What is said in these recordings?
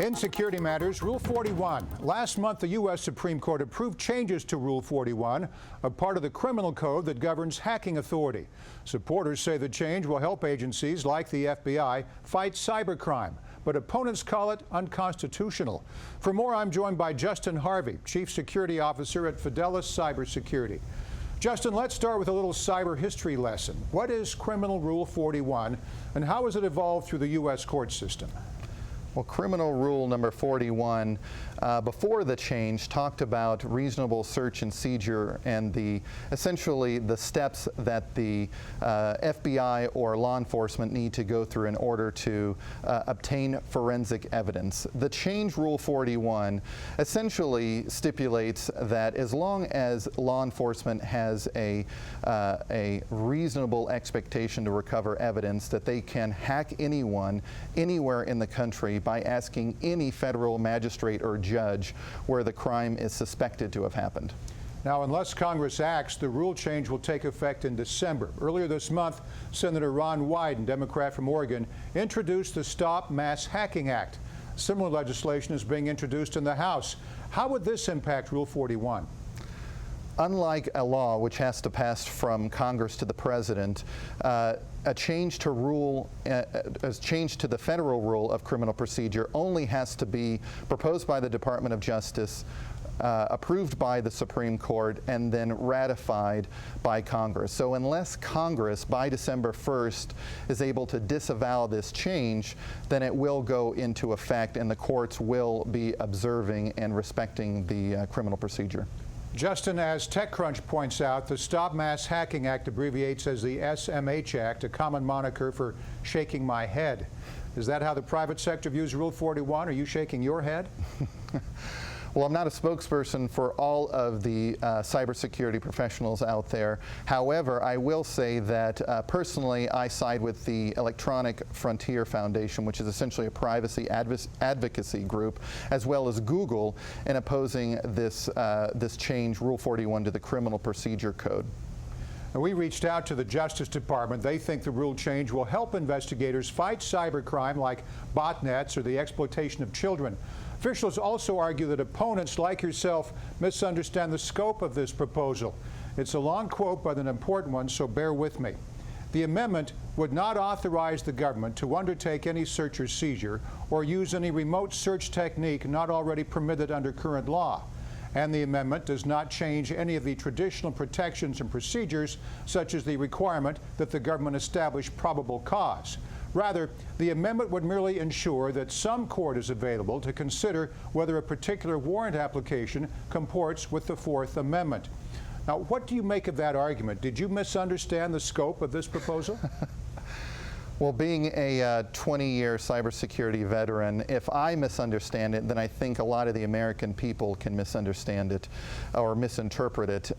In security matters, Rule 41. Last month, the U.S. Supreme Court approved changes to Rule 41, a part of the criminal code that governs hacking authority. Supporters say the change will help agencies like the FBI fight cybercrime, but opponents call it unconstitutional. For more, I'm joined by Justin Harvey, Chief Security Officer at Fidelis Cybersecurity. Justin, let's start with a little cyber history lesson. What is Criminal Rule 41, and how has it evolved through the U.S. court system? Well, Criminal Rule number 41, before the change, talked about reasonable search and seizure and essentially the steps that the FBI or law enforcement need to go through in order to obtain forensic evidence. The change, Rule 41, essentially stipulates that as long as law enforcement has a reasonable expectation to recover evidence, that they can hack anyone, anywhere in the country by asking any federal magistrate or judge where the crime is suspected to have happened. Now, unless Congress acts, the rule change will take effect in December. Earlier this month, Senator Ron Wyden, Democrat from Oregon, introduced the Stop Mass Hacking Act. Similar legislation is being introduced in the House. How would this impact Rule 41? Unlike a law which has to pass from Congress to the President, a change to the federal rule of criminal procedure only has to be proposed by the Department of Justice, approved by the Supreme Court, and then ratified by Congress. So unless Congress, by December 1st, is able to disavow this change, then it will go into effect and the courts will be observing and respecting the criminal procedure. Justin, as TechCrunch points out, the Stop Mass Hacking Act abbreviates as the SMH Act, a common moniker for shaking my head. Is that how the private sector views Rule 41? Are you shaking your head? Well, I'm not a spokesperson for all of the cybersecurity professionals out there. However, I will say that personally, I side with the Electronic Frontier Foundation, which is essentially a privacy advocacy group, as well as Google, in opposing this change, Rule 41, to the Criminal Procedure Code. We reached out to the Justice Department. They think the rule change will help investigators fight cybercrime like botnets or the exploitation of children. Officials also argue that opponents like yourself misunderstand the scope of this proposal. It's a long quote, but an important one, so bear with me. The amendment would not authorize the government to undertake any search or seizure or use any remote search technique not already permitted under current law. And the amendment does not change any of the traditional protections and procedures, such as the requirement that the government establish probable cause. Rather, the amendment would merely ensure that some court is available to consider whether a particular warrant application comports with the Fourth Amendment. Now, what do you make of that argument? Did you misunderstand the scope of this proposal? Well, being a 20-year cybersecurity veteran, if I misunderstand it, then I think a lot of the American people can misunderstand it or misinterpret it.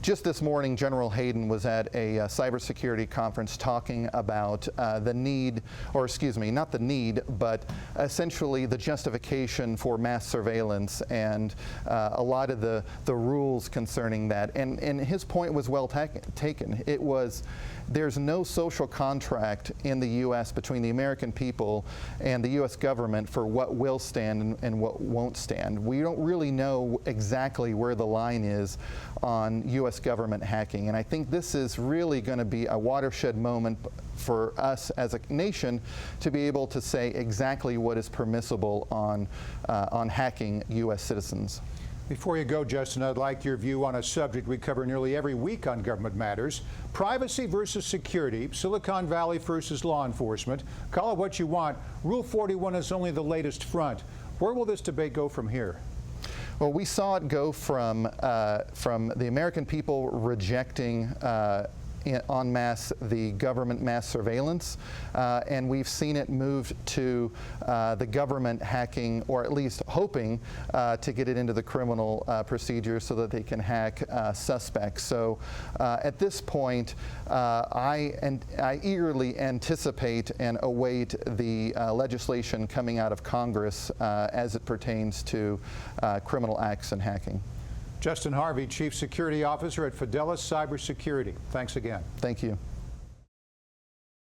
Just this morning, General Hayden was at a cybersecurity conference talking about the need, or excuse me, not the need, but essentially the justification for mass surveillance and a lot of the rules concerning that. And his point was well taken. It was, there's no social contract in the U.S. between the American people and the U.S. government for what will stand and what won't stand. We don't really know exactly where the line is on U.S. government hacking, and I think this is really going to be a watershed moment for us as a nation to be able to say exactly what is permissible on hacking U.S. citizens. Before you go, Justin, I'd like your view on a subject we cover nearly every week on Government Matters: privacy versus security, Silicon Valley versus law enforcement. Call it what you want. Rule 41 is only the latest front. Where will this debate go from here? Well, we saw it go from the American people rejecting en masse the government mass surveillance, and we've seen it move to the government hacking, or at least hoping to get it into the criminal procedure so that they can hack suspects. So at this point, I eagerly anticipate and await the legislation coming out of Congress as it pertains to criminal acts and hacking. Justin Harvey, Chief Security Officer at Fidelis Cybersecurity. Thanks again. Thank you.